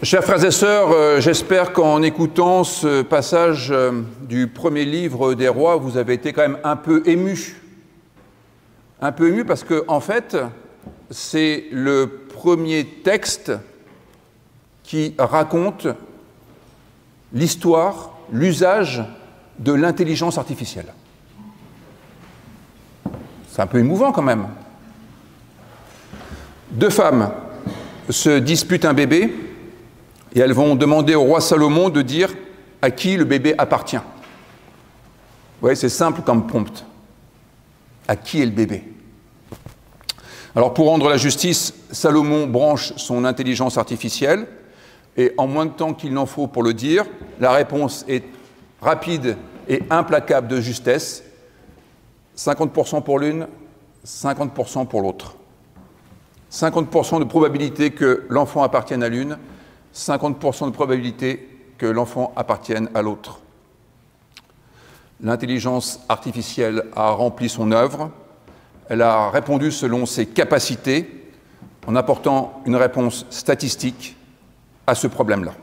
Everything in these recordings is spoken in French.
Chers frères et sœurs, j'espère qu'en écoutant ce passage du premier livre des rois, vous avez été quand même un peu émus. Un peu émus parce que, en fait, c'est le premier texte qui raconte l'histoire, l'usage de l'intelligence artificielle. C'est un peu émouvant quand même. Deux femmes se disputent un bébé et elles vont demander au roi Salomon de dire à qui le bébé appartient. Vous voyez, c'est simple comme prompt. À qui est le bébé? Alors pour rendre la justice, Salomon branche son intelligence artificielle et en moins de temps qu'il n'en faut pour le dire, la réponse est rapide et implacable de justesse. 50% pour l'une, 50% pour l'autre. 50% de probabilité que l'enfant appartienne à l'une, 50% de probabilité que l'enfant appartienne à l'autre. L'intelligence artificielle a rempli son œuvre, elle a répondu selon ses capacités en apportant une réponse statistique à ce problème-là.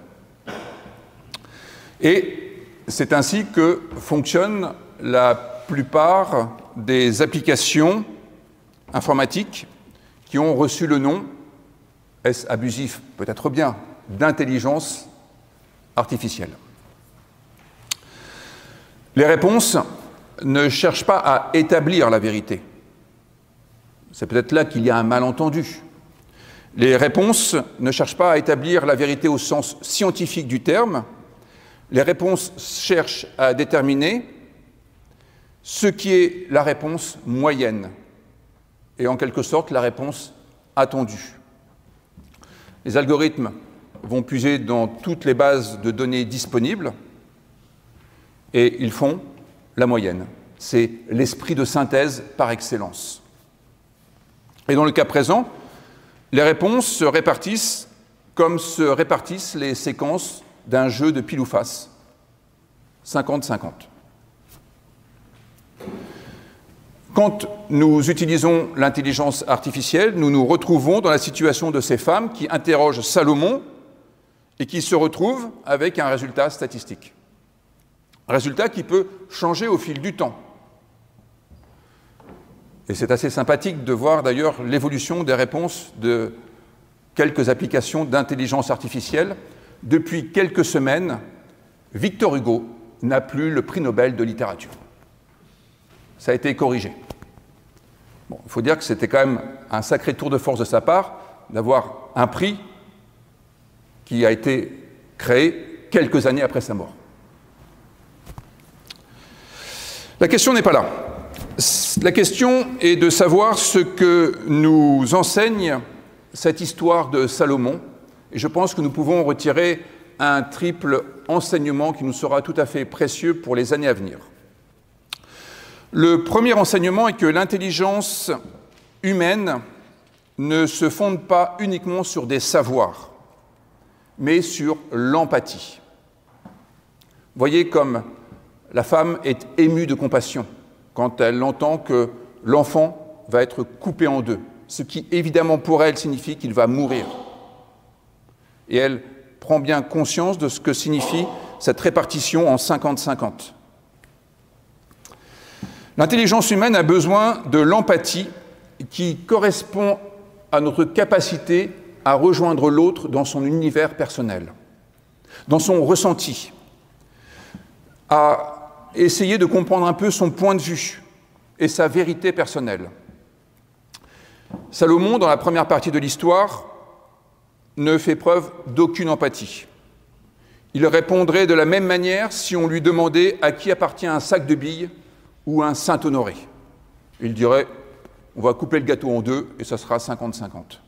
Et c'est ainsi que fonctionne la plupart des applications informatiques qui ont reçu le nom, est-ce abusif? Peut-être bien, d'intelligence artificielle. Les réponses ne cherchent pas à établir la vérité. C'est peut-être là qu'il y a un malentendu. Les réponses ne cherchent pas à établir la vérité au sens scientifique du terme. Les réponses cherchent à déterminer ce qui est la réponse moyenne et en quelque sorte la réponse attendue. Les algorithmes vont puiser dans toutes les bases de données disponibles et ils font la moyenne. C'est l'esprit de synthèse par excellence. Et dans le cas présent, les réponses se répartissent comme se répartissent les séquences d'un jeu de pile ou face. 50-50. Quand nous utilisons l'intelligence artificielle, nous nous retrouvons dans la situation de ces femmes qui interrogent Salomon et qui se retrouvent avec un résultat statistique. Un résultat qui peut changer au fil du temps. Et c'est assez sympathique de voir d'ailleurs l'évolution des réponses de quelques applications d'intelligence artificielle. Depuis quelques semaines, Victor Hugo n'a plus le prix Nobel de littérature. Ça a été corrigé. Bon, il faut dire que c'était quand même un sacré tour de force de sa part d'avoir un prix qui a été créé quelques années après sa mort. La question n'est pas là. La question est de savoir ce que nous enseigne cette histoire de Salomon. Et je pense que nous pouvons retirer un triple enseignement qui nous sera tout à fait précieux pour les années à venir. Le premier enseignement est que l'intelligence humaine ne se fonde pas uniquement sur des savoirs, mais sur l'empathie. Voyez comme la femme est émue de compassion quand elle entend que l'enfant va être coupé en deux, ce qui évidemment pour elle signifie qu'il va mourir. Et elle prend bien conscience de ce que signifie cette répartition en 50-50. L'intelligence humaine a besoin de l'empathie qui correspond à notre capacité à rejoindre l'autre dans son univers personnel, dans son ressenti, à essayer de comprendre un peu son point de vue et sa vérité personnelle. Salomon, dans la première partie de l'histoire, ne fait preuve d'aucune empathie. Il répondrait de la même manière si on lui demandait à qui appartient un sac de billes ou un Saint-Honoré. Il dirait, on va couper le gâteau en deux et ça sera 50-50.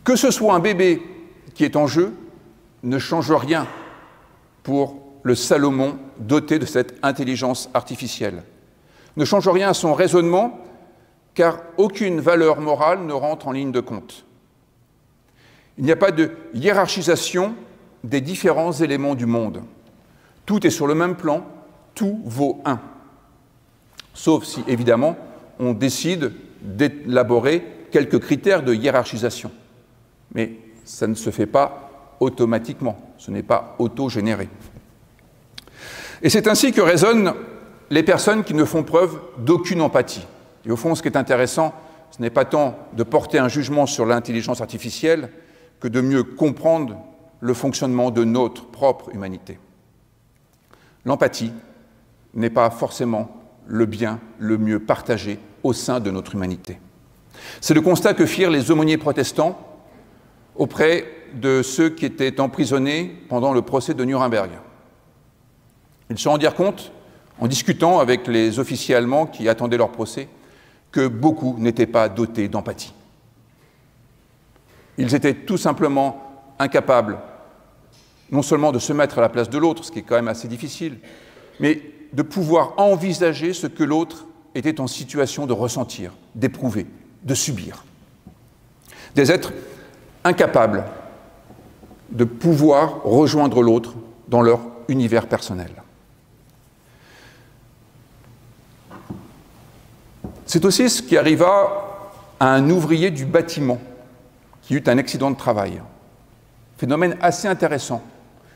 Que ce soit un bébé qui est en jeu ne change rien pour le Salomon doté de cette intelligence artificielle. Ne change rien à son raisonnement, car aucune valeur morale ne rentre en ligne de compte. Il n'y a pas de hiérarchisation des différents éléments du monde. Tout est sur le même plan, tout vaut 1. Sauf si, évidemment, on décide d'élaborer quelques critères de hiérarchisation. Mais ça ne se fait pas automatiquement, ce n'est pas auto-généré. Et c'est ainsi que raisonnent les personnes qui ne font preuve d'aucune empathie. Et au fond, ce qui est intéressant, ce n'est pas tant de porter un jugement sur l'intelligence artificielle que de mieux comprendre le fonctionnement de notre propre humanité. L'empathie n'est pas forcément le bien le mieux partagé au sein de notre humanité. C'est le constat que firent les aumôniers protestants auprès de ceux qui étaient emprisonnés pendant le procès de Nuremberg. Ils se rendirent compte, en discutant avec les officiers allemands qui attendaient leur procès, que beaucoup n'étaient pas dotés d'empathie. Ils étaient tout simplement incapables, non seulement de se mettre à la place de l'autre, ce qui est quand même assez difficile, mais de pouvoir envisager ce que l'autre était en situation de ressentir, d'éprouver, de subir. Des êtres incapables de pouvoir rejoindre l'autre dans leur univers personnel. C'est aussi ce qui arriva à un ouvrier du bâtiment qui eut un accident de travail. Phénomène assez intéressant.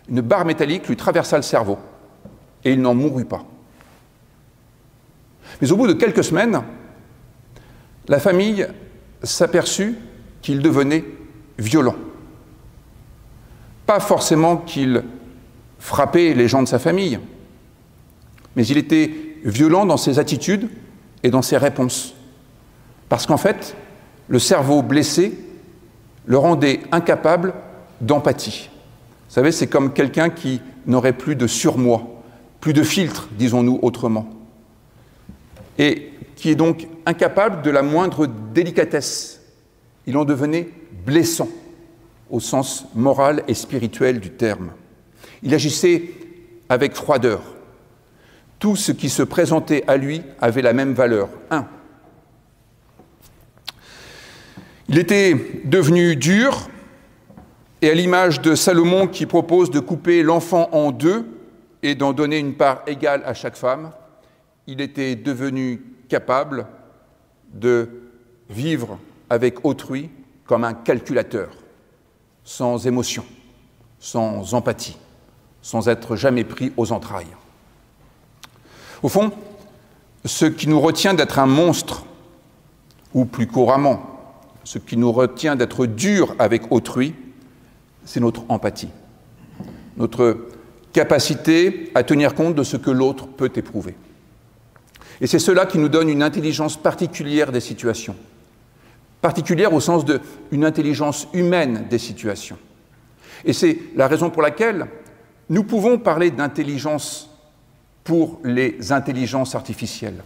Une barre métallique lui traversa le cerveau et il n'en mourut pas. Mais au bout de quelques semaines, la famille s'aperçut qu'il devenait violent. Pas forcément qu'il frappait les gens de sa famille, mais il était violent dans ses attitudes et dans ses réponses. Parce qu'en fait, le cerveau blessé le rendait incapable d'empathie. Vous savez, c'est comme quelqu'un qui n'aurait plus de surmoi, plus de filtre, disons-nous autrement, et qui est donc incapable de la moindre délicatesse. Il en devenait blessant, au sens moral et spirituel du terme. Il agissait avec froideur. Tout ce qui se présentait à lui avait la même valeur, 1. Il était devenu dur, et à l'image de Salomon qui propose de couper l'enfant en 2 et d'en donner une part égale à chaque femme, il était devenu capable de vivre avec autrui comme un calculateur, sans émotion, sans empathie, sans être jamais pris aux entrailles. Au fond, ce qui nous retient d'être un monstre, ou plus couramment, ce qui nous retient d'être dur avec autrui, c'est notre empathie, notre capacité à tenir compte de ce que l'autre peut éprouver. Et c'est cela qui nous donne une intelligence particulière des situations, particulière au sens d'une intelligence humaine des situations. Et c'est la raison pour laquelle nous pouvons parler d'intelligence pour les intelligences artificielles.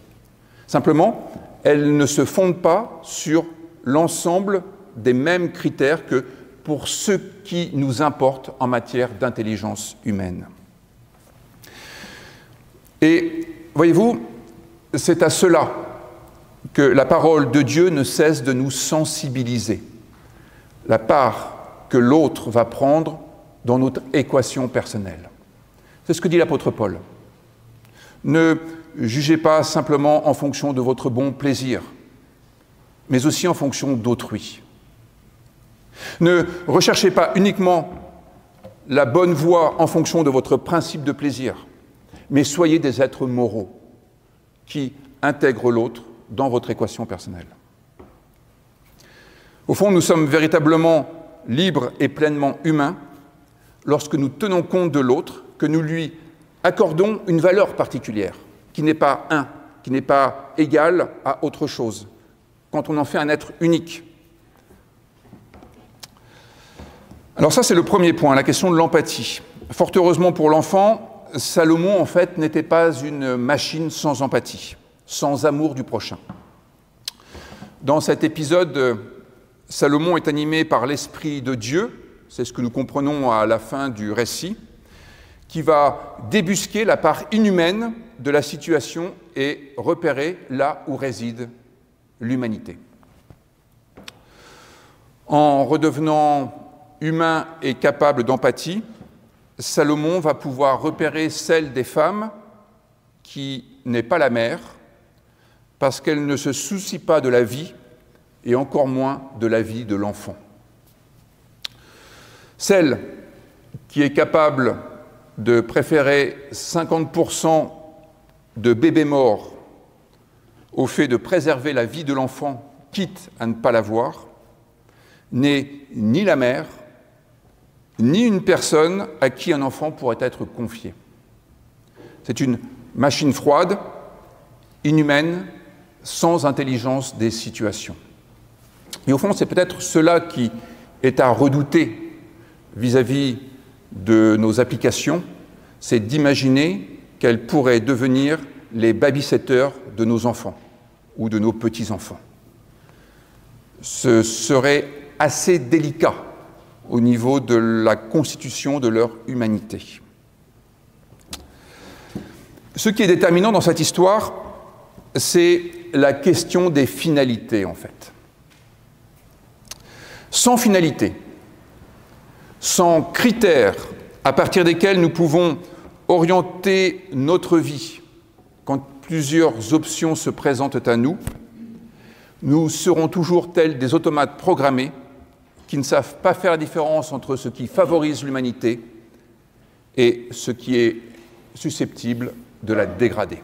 Simplement, elles ne se fondent pas sur l'ensemble des mêmes critères que pour ce qui nous importe en matière d'intelligence humaine. Et voyez-vous, c'est à cela que la parole de Dieu ne cesse de nous sensibiliser. La part que l'autre va prendre dans notre équation personnelle. C'est ce que dit l'apôtre Paul. Ne jugez pas simplement en fonction de votre bon plaisir, mais aussi en fonction d'autrui. Ne recherchez pas uniquement la bonne voie en fonction de votre principe de plaisir, mais soyez des êtres moraux qui intègrent l'autre dans votre équation personnelle. Au fond, nous sommes véritablement libres et pleinement humains lorsque nous tenons compte de l'autre, que nous lui accordons une valeur particulière, qui n'est pas qui n'est pas égale à autre chose, quand on en fait un être unique. Alors ça, c'est le premier point, la question de l'empathie. Fort heureusement pour l'enfant, Salomon, en fait, n'était pas une machine sans empathie, sans amour du prochain. Dans cet épisode, Salomon est animé par l'Esprit de Dieu, c'est ce que nous comprenons à la fin du récit, qui va débusquer la part inhumaine de la situation et repérer là où réside l'humanité. En redevenant humain et capable d'empathie, Salomon va pouvoir repérer celle des femmes qui n'est pas la mère, parce qu'elle ne se soucie pas de la vie, et encore moins de la vie de l'enfant. Celle qui est capable de préférer 50% de bébés morts au fait de préserver la vie de l'enfant, quitte à ne pas l'avoir, n'est ni la mère, ni une personne à qui un enfant pourrait être confié. C'est une machine froide, inhumaine, sans intelligence des situations. Et au fond, c'est peut-être cela qui est à redouter vis-à-vis de nos applications, c'est d'imaginer qu'elles pourraient devenir les babysitters de nos enfants ou de nos petits-enfants. Ce serait assez délicat au niveau de la constitution de leur humanité. Ce qui est déterminant dans cette histoire, c'est la question des finalités, en fait. Sans finalité, sans critères à partir desquels nous pouvons orienter notre vie quand plusieurs options se présentent à nous, nous serons toujours tels des automates programmés qui ne savent pas faire la différence entre ce qui favorise l'humanité et ce qui est susceptible de la dégrader.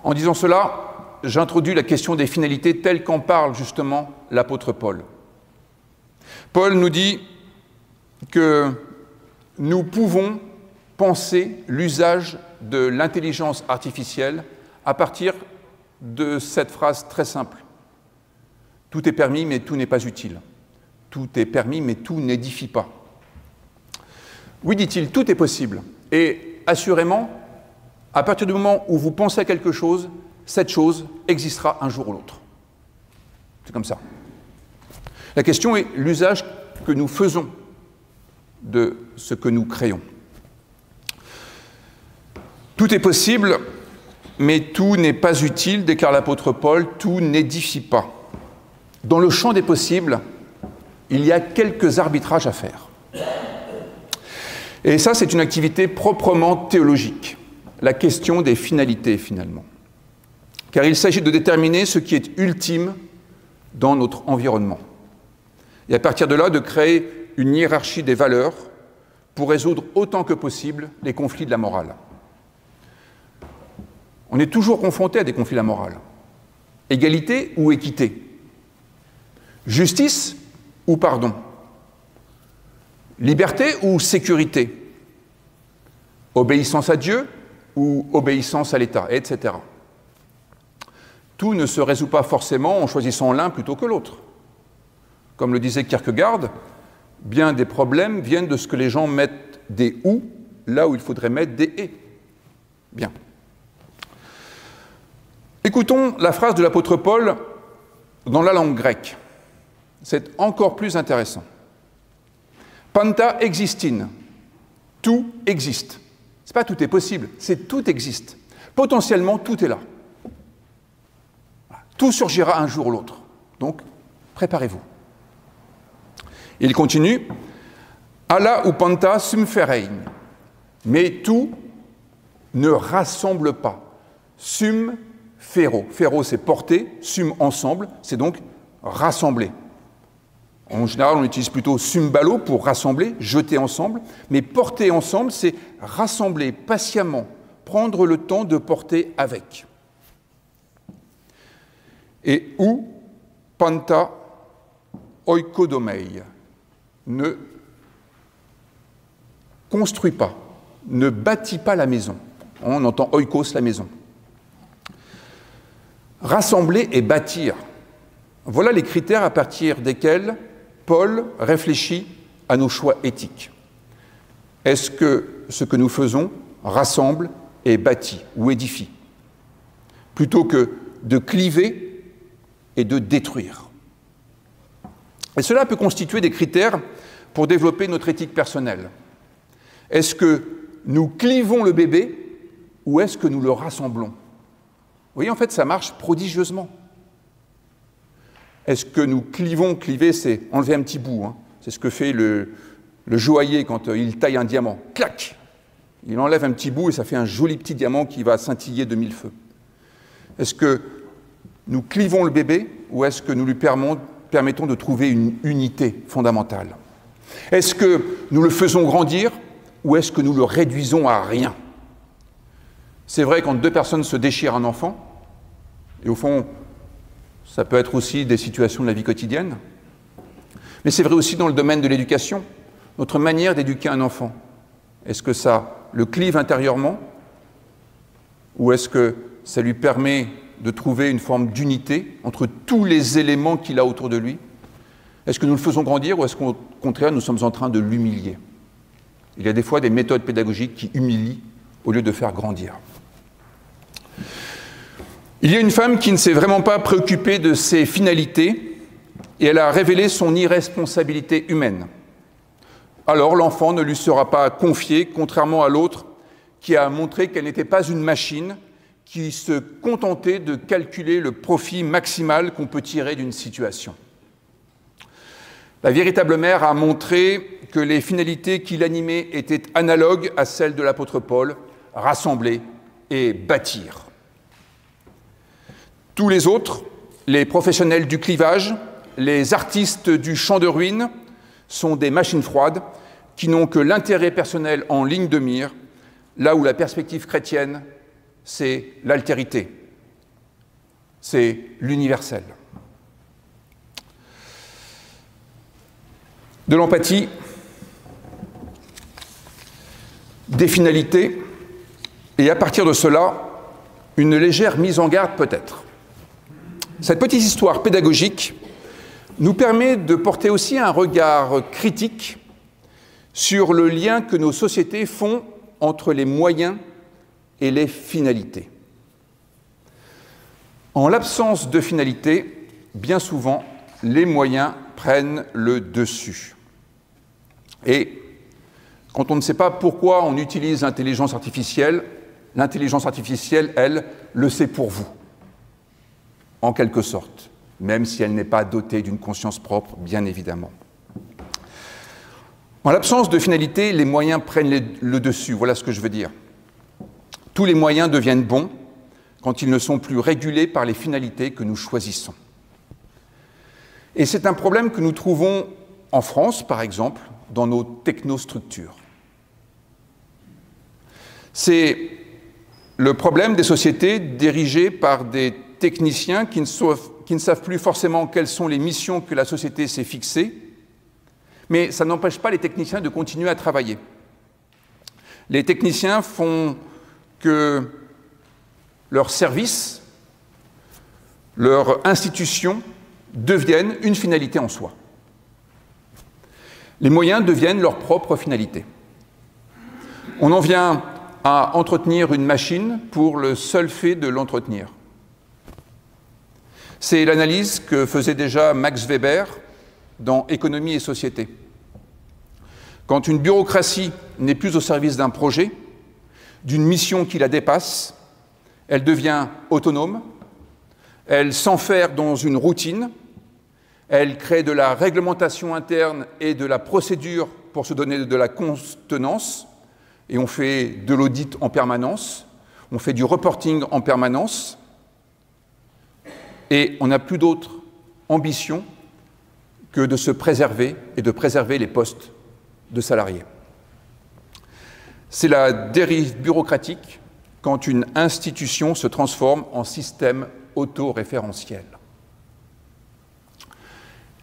En disant cela, j'introduis la question des finalités telle qu'en parle justement l'apôtre Paul. Paul nous dit que nous pouvons penser l'usage de l'intelligence artificielle à partir de cette phrase très simple. Tout est permis, mais tout n'est pas utile. Tout est permis, mais tout n'édifie pas. Oui, dit-il, tout est possible. Et assurément, à partir du moment où vous pensez à quelque chose, cette chose existera un jour ou l'autre. C'est comme ça. La question est l'usage que nous faisons de ce que nous créons. Tout est possible, mais tout n'est pas utile, déclare l'apôtre Paul, tout n'édifie pas. Dans le champ des possibles, il y a quelques arbitrages à faire. Et ça, c'est une activité proprement théologique, la question des finalités, finalement. Car il s'agit de déterminer ce qui est ultime dans notre environnement. Et à partir de là, de créer une hiérarchie des valeurs pour résoudre autant que possible les conflits de la morale. On est toujours confronté à des conflits de la morale. Égalité ou équité? Justice ou pardon? Liberté ou sécurité? Obéissance à Dieu ou obéissance à l'État, etc. Tout ne se résout pas forcément en choisissant l'un plutôt que l'autre. Comme le disait Kierkegaard, bien des problèmes viennent de ce que les gens mettent des « ou » là où il faudrait mettre des « et ». Bien. Écoutons la phrase de l'apôtre Paul dans la langue grecque. C'est encore plus intéressant. Panta existin. Tout existe. C'est pas tout est possible, c'est tout existe. Potentiellement, tout est là. Tout surgira un jour ou l'autre. Donc, préparez-vous. Il continue. Alla ou panta sum ferein. Mais tout ne rassemble pas. Sum fero. Fero, c'est porter. Sum, ensemble. C'est donc rassembler. En général, on utilise plutôt sumbalo pour rassembler, jeter ensemble. Mais porter ensemble, c'est rassembler patiemment, prendre le temps de porter avec. Et ou panta oikodomei, ne construit pas, ne bâtit pas la maison. On entend oikos, la maison. Rassembler et bâtir. Voilà les critères à partir desquels Paul réfléchit à nos choix éthiques. Est-ce que ce que nous faisons rassemble et bâtit ou édifie, plutôt que de cliver et de détruire? Et cela peut constituer des critères pour développer notre éthique personnelle. Est-ce que nous clivons le bébé ou est-ce que nous le rassemblons? Vous voyez, en fait, ça marche prodigieusement. Est-ce que nous clivons? Cliver, c'est enlever un petit bout. Hein. C'est ce que fait le joaillier quand il taille un diamant. Clac! Il enlève un petit bout et ça fait un joli petit diamant qui va scintiller de mille feux. Est-ce que nous clivons le bébé ou est-ce que nous lui permettons de trouver une unité fondamentale? Est-ce que nous le faisons grandir ou est-ce que nous le réduisons à rien? C'est vrai, quand deux personnes se déchirent un enfant, et au fond, ça peut être aussi des situations de la vie quotidienne, mais c'est vrai aussi dans le domaine de l'éducation, notre manière d'éduquer un enfant. Est-ce que ça le clive intérieurement ou est-ce que ça lui permet de trouver une forme d'unité entre tous les éléments qu'il a autour de lui? Est-ce que nous le faisons grandir ou est-ce qu'au contraire, nous sommes en train de l'humilier? Il y a des fois des méthodes pédagogiques qui humilient au lieu de faire grandir. Il y a une femme qui ne s'est vraiment pas préoccupée de ses finalités et elle a révélé son irresponsabilité humaine. Alors l'enfant ne lui sera pas confié, contrairement à l'autre qui a montré qu'elle n'était pas une machine qui se contentait de calculer le profit maximal qu'on peut tirer d'une situation. La véritable mère a montré que les finalités qui l'animaient étaient analogues à celles de l'apôtre Paul, rassembler et bâtir. Tous les autres, les professionnels du clivage, les artistes du champ de ruines, sont des machines froides qui n'ont que l'intérêt personnel en ligne de mire, là où la perspective chrétienne, c'est l'altérité, c'est l'universel. De l'empathie, des finalités, et à partir de cela, une légère mise en garde peut-être. Cette petite histoire pédagogique nous permet de porter aussi un regard critique sur le lien que nos sociétés font entre les moyens et les finalités. En l'absence de finalité, bien souvent, les moyens prennent le dessus. Et quand on ne sait pas pourquoi on utilise l'intelligence artificielle, elle, le sait pour vous, en quelque sorte, même si elle n'est pas dotée d'une conscience propre, bien évidemment. En l'absence de finalité, les moyens prennent le dessus, voilà ce que je veux dire. Tous les moyens deviennent bons quand ils ne sont plus régulés par les finalités que nous choisissons. Et c'est un problème que nous trouvons en France, par exemple, dans nos technostructures. C'est le problème des sociétés dirigées par des techniciens qui ne savent plus forcément quelles sont les missions que la société s'est fixées, mais ça n'empêche pas les techniciens de continuer à travailler. Les techniciens font que leur service, leur institution deviennent une finalité en soi. Les moyens deviennent leur propre finalité. On en vient à entretenir une machine pour le seul fait de l'entretenir. C'est l'analyse que faisait déjà Max Weber dans Économie et Société. Quand une bureaucratie n'est plus au service d'un projet, d'une mission qui la dépasse, elle devient autonome, elle s'enferre dans une routine, elle crée de la réglementation interne et de la procédure pour se donner de la contenance, et on fait de l'audit en permanence, on fait du reporting en permanence, et on n'a plus d'autre ambition que de se préserver et de préserver les postes de salariés. C'est la dérive bureaucratique quand une institution se transforme en système autoréférentiel.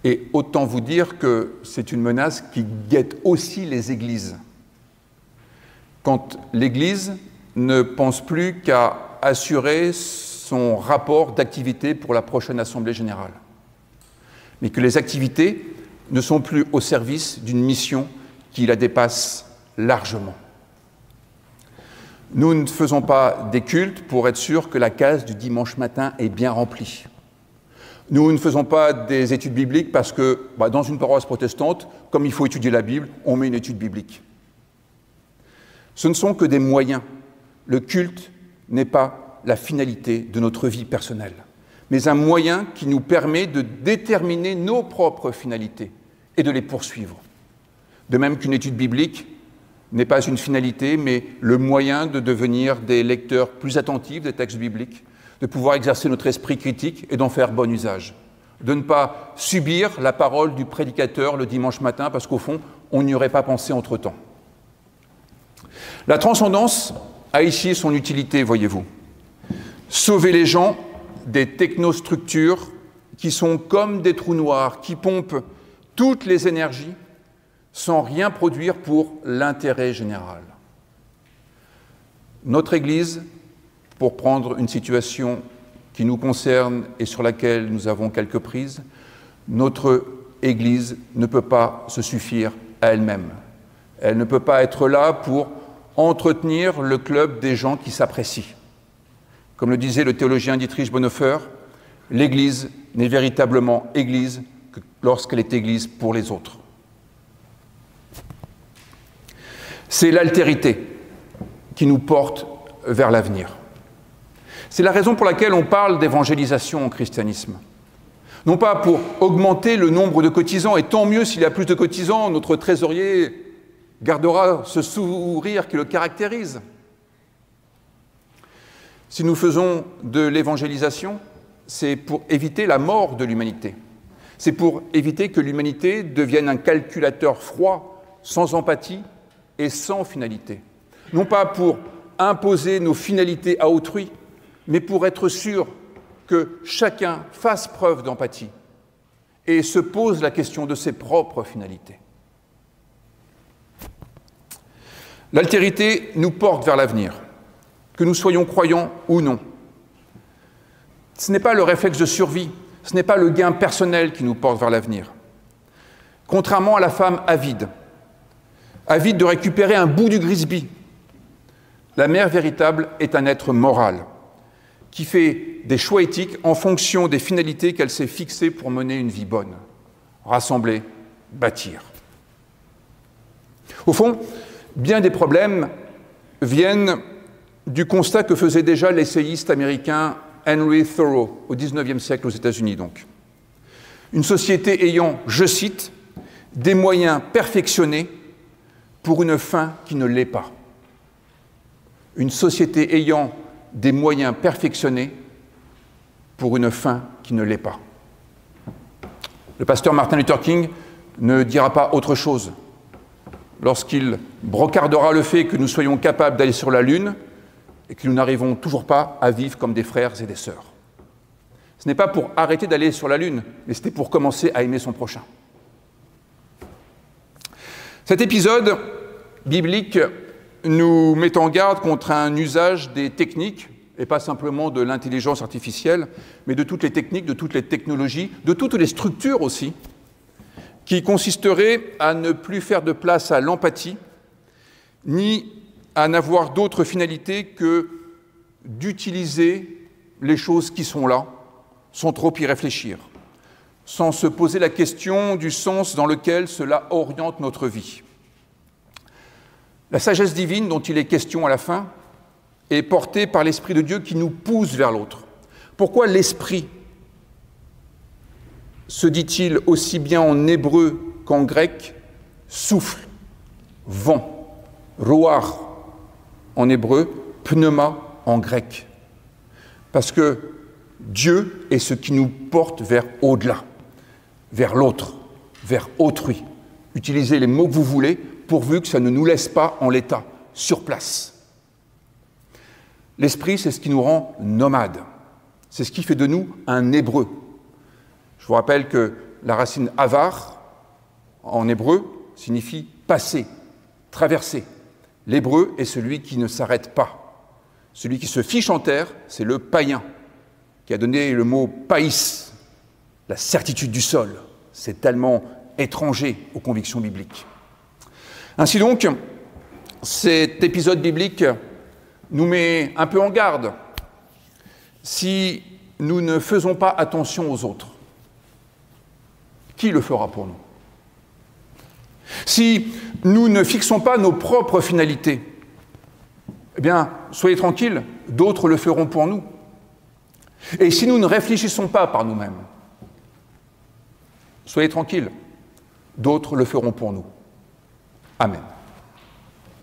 Et autant vous dire que c'est une menace qui guette aussi les églises. Quand l'Église ne pense plus qu'à assurer son rapport d'activité pour la prochaine Assemblée générale, mais que les activités ne sont plus au service d'une mission qui la dépasse largement. Nous ne faisons pas des cultes pour être sûrs que la case du dimanche matin est bien remplie. Nous ne faisons pas des études bibliques parce que, dans une paroisse protestante, comme il faut étudier la Bible, on met une étude biblique. Ce ne sont que des moyens. Le culte n'est pas la finalité de notre vie personnelle, mais un moyen qui nous permet de déterminer nos propres finalités et de les poursuivre. De même qu'une étude biblique n'est pas une finalité, mais le moyen de devenir des lecteurs plus attentifs des textes bibliques, de pouvoir exercer notre esprit critique et d'en faire bon usage. De ne pas subir la parole du prédicateur le dimanche matin, parce qu'au fond, on n'y aurait pas pensé entre-temps. La transcendance a ici son utilité, voyez-vous. Sauver les gens des technostructures qui sont comme des trous noirs, qui pompent toutes les énergies sans rien produire pour l'intérêt général. Notre Église, pour prendre une situation qui nous concerne et sur laquelle nous avons quelques prises, notre Église ne peut pas se suffire à elle-même. Elle ne peut pas être là pour entretenir le club des gens qui s'apprécient. Comme le disait le théologien Dietrich Bonhoeffer, l'Église n'est véritablement Église que lorsqu'elle est Église pour les autres. C'est l'altérité qui nous porte vers l'avenir. C'est la raison pour laquelle on parle d'évangélisation au christianisme. Non pas pour augmenter le nombre de cotisants, et tant mieux s'il y a plus de cotisants, notre trésorier gardera ce sourire qui le caractérise. Si nous faisons de l'évangélisation, c'est pour éviter la mort de l'humanité. C'est pour éviter que l'humanité devienne un calculateur froid, sans empathie et sans finalité. Non pas pour imposer nos finalités à autrui, mais pour être sûr que chacun fasse preuve d'empathie et se pose la question de ses propres finalités. L'altérité nous porte vers l'avenir, que nous soyons croyants ou non. Ce n'est pas le réflexe de survie, ce n'est pas le gain personnel qui nous porte vers l'avenir. Contrairement à la femme avide de récupérer un bout du Grisby, la mère véritable est un être moral, qui fait des choix éthiques en fonction des finalités qu'elle s'est fixées pour mener une vie bonne. Rassembler, bâtir. Au fond, bien des problèmes viennent du constat que faisait déjà l'essayiste américain Henry Thoreau, au XIXe siècle aux États-Unis donc. Une société ayant, je cite, « des moyens perfectionnés pour une fin qui ne l'est pas ». Une société ayant des moyens perfectionnés pour une fin qui ne l'est pas. Le pasteur Martin Luther King ne dira pas autre chose lorsqu'il brocardera le fait que nous soyons capables d'aller sur la Lune et que nous n'arrivons toujours pas à vivre comme des frères et des sœurs. Ce n'est pas pour arrêter d'aller sur la Lune, mais c'était pour commencer à aimer son prochain. Cet épisode biblique nous met en garde contre un usage des techniques, et pas simplement de l'intelligence artificielle, mais de toutes les techniques, de toutes les technologies, de toutes les structures aussi, qui consisterait à ne plus faire de place à l'empathie, ni à n'avoir d'autre finalité que d'utiliser les choses qui sont là, sans trop y réfléchir, sans se poser la question du sens dans lequel cela oriente notre vie. La sagesse divine dont il est question à la fin est portée par l'Esprit de Dieu qui nous pousse vers l'autre. Pourquoi l'Esprit se dit-il aussi bien en hébreu qu'en grec, souffle, vent, roar en hébreu, pneuma en grec. Parce que Dieu est ce qui nous porte vers au-delà, vers l'autre, vers autrui. Utilisez les mots que vous voulez, pourvu que ça ne nous laisse pas en l'état, sur place. L'esprit, c'est ce qui nous rend nomades. C'est ce qui fait de nous un hébreu. Je vous rappelle que la racine avar, en hébreu, signifie passer, traverser. L'hébreu est celui qui ne s'arrête pas. Celui qui se fiche en terre, c'est le païen, qui a donné le mot païs, la certitude du sol. C'est tellement étranger aux convictions bibliques. Ainsi donc, cet épisode biblique nous met un peu en garde. Si nous ne faisons pas attention aux autres, qui le fera pour nous? Si nous ne fixons pas nos propres finalités, eh bien, soyez tranquilles, d'autres le feront pour nous. Et si nous ne réfléchissons pas par nous-mêmes, soyez tranquilles, d'autres le feront pour nous. Amen.